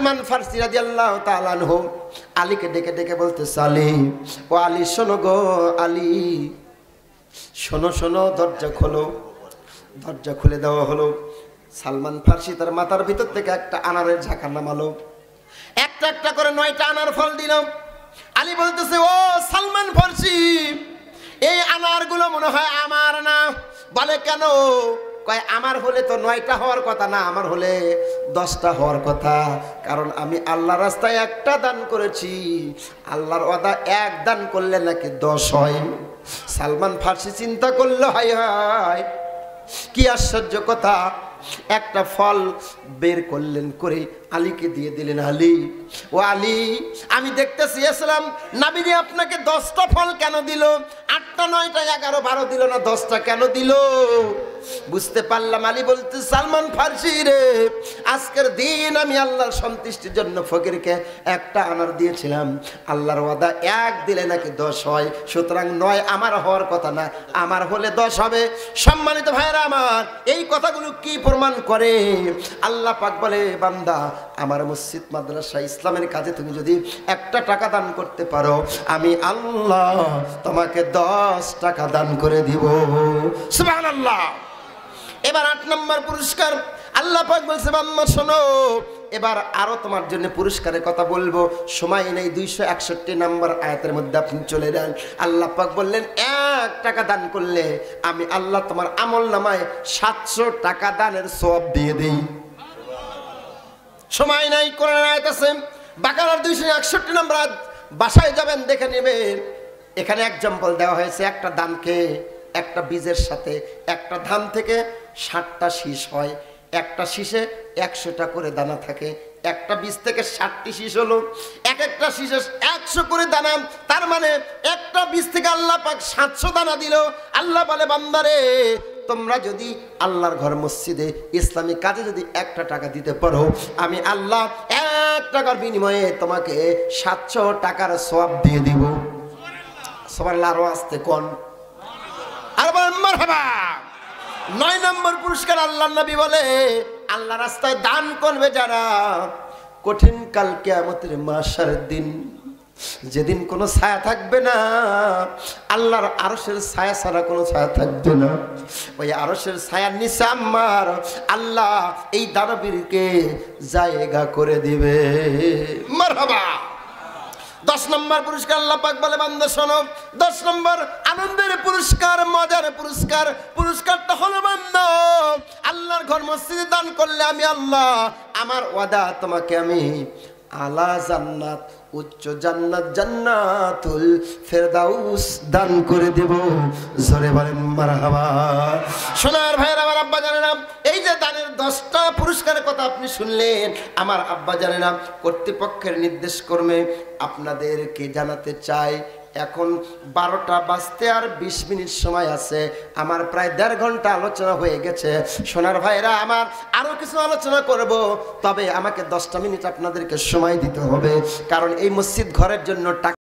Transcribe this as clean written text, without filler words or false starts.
সালমান ফারসি রাদিয়াল্লাহু তাআলা আনহু আলীকে ডেকে ডেকে বলতেছে, আলী, ও আলী শোনো গো, আলী শোনো শোনো, দরজা খোলো। দরজা খুলে দেওয়া হলো। সালমান ফারসি তার মাথার ভিতর থেকে একটা আনারের ঝাঁকা নামালো, একটা একটা করে 9টা আনার ফল দিল। আলী বলতেছে, ও সালমান ফারসি, এই আনারগুলো মনে হয় আমার না। বলে কেন? কয় আমার হলে তো 9টা হওয়ার কথা না, আমার হলে 10টা হওয়ার কথা। কারণ আমি আল্লাহর রাস্তায় একটা দান করেছি, আল্লাহর ওয়াদা এক দান করলে নাকি 10 হয়। সালমান ফারসি চিন্তা করলো, হায় হায় কি আশ্চর্য কথা। একটা ফল বের করলেন, করে আলীকে দিয়ে দিলেন। আলী, ও আলী, আমি দেখতেছি ইসলাম নবী আপনাকে 10টা ফল কেন দিল? 8টা 9টা 11 12 দিল না, 10টা কেন দিল? বুঝতে পারলাম। আলী বলতে, সালমান ফারসি রে, আজকের দিন আমি আল্লাহর সন্তুষ্টির জন্য ফকিরকে একটা আনার দিয়েছিলাম, আল্লাহর ওয়াদা এক দিলে নাকি 10 হয়, সুতরাং 9 আমার হওয়ার কথা না, আমার হলে 10 হবে। সম্মানিত ভাইরা আমার, এই কথাগুলো কি প্রমাণ করে? আল্লাহ পাক বলে, বান্দা, আমার মসজিদ মাদ্রাসা ইসলামের কাজে তুমি যদি 1টা টাকা দান করতে পারো, আমি আল্লাহ তোমাকে 10 টাকা দান করে দিব। সুবহানাল্লাহ। এবার 8 নম্বর পুরস্কার আল্লাহ পাক বলছে, বান্দা শোনো, এবার আরো তোমার জন্য পুরস্কারের কথা বলবো, সময় নেই। 261 নম্বর আয়াতের মধ্যে আপনি চলে যান। আল্লাহ পাক বললেন, 1 টাকা দান করলে আমি আল্লাহ তোমার আমল নামায় 700 টাকা দানের সওয়াব দিয়ে দেই। সময় নাই, কোরআন আয়াত আছে বাকারার 261 নম্বর আয়াত, বাসায় যাবেন দেখে নেবেন। এখানে এক্সাম্পল দেওয়া হয়েছে, একটা দানকে, একটা বীজের সাথে একটা ধান থেকে 60টা শীষ হয়, একটা শীষে 100টা করে দানা থাকে, একটা বীজ থেকে 60টি শীষ হলো, এক একটা শীষে 100 করে দানা, তার মানে একটা বীজ থেকে আল্লাহ পাক 700 দানা দিল। আল্লাহ বলে, বান্দারে, তোমরা যদি আল্লাহর ঘর মসজিদে ইসলামিক কাজে যদি 1টা টাকা দিতে পারো, আমি আল্লাহ 1 টাকার বিনিময়ে তোমাকে 700 টাকার সওয়াব দিয়ে দিব। সুবহানাল্লাহ। আরো আসতে কোন, আর বলেন মারহাবা। 9 নম্বর পুরস্কার আল্লাহর নবী বলে, আল্লাহ রাস্তায় দান করবে যারা, কঠিন কাল কিয়ামতের মাশারের দিন, যেদিন কোনো ছায়া থাকবে না, আল্লাহর আরশের ছায়া ছাড়া কোনো ছায়া থাকবে না, ওই আরশের ছায়ার নিচে আমার আল্লাহ এই দানবীরকে জায়গা করে দিবে। মারহাবা। 10 নম্বর পুরস্কার আল্লাহ পাক বলে, বান্দা শোনো, 10 নম্বর আনন্দের পুরস্কার, মজার পুরস্কার, পুরস্কারটা হলো বান্দা, আল্লাহর ঘর মসজিদে দান করলে আমি আল্লাহ আমার ওয়াদা তোমাকে আমি আলা জান্নাত, উচ্চ জান্নাত, জান্নাতুল ফেরদাউস দান করে দেব। জোরে বলেন মারহাবা। সোনার ভাইয়ের, আমার আব্বা জানেনা, এই যে দানের 10টা পুরস্কারের কথা আপনি শুনলেন, আমার আব্বা জানেনা কর্তৃপক্ষের নির্দেশ কর্মে আপনাদেরকে জানাতে চাই, এখন 12টা বাজতে আর 20 মিনিট সময় আছে, আমার প্রায় 1.5 ঘন্টা আলোচনা হয়ে গেছে। সোনার ভাইরা আমার, আরো কিছু আলোচনা করব, তবে আমাকে 10টা মিনিট আপনাদেরকে সময় দিতে হবে, কারণ এই মসজিদ ঘরের জন্য টাকা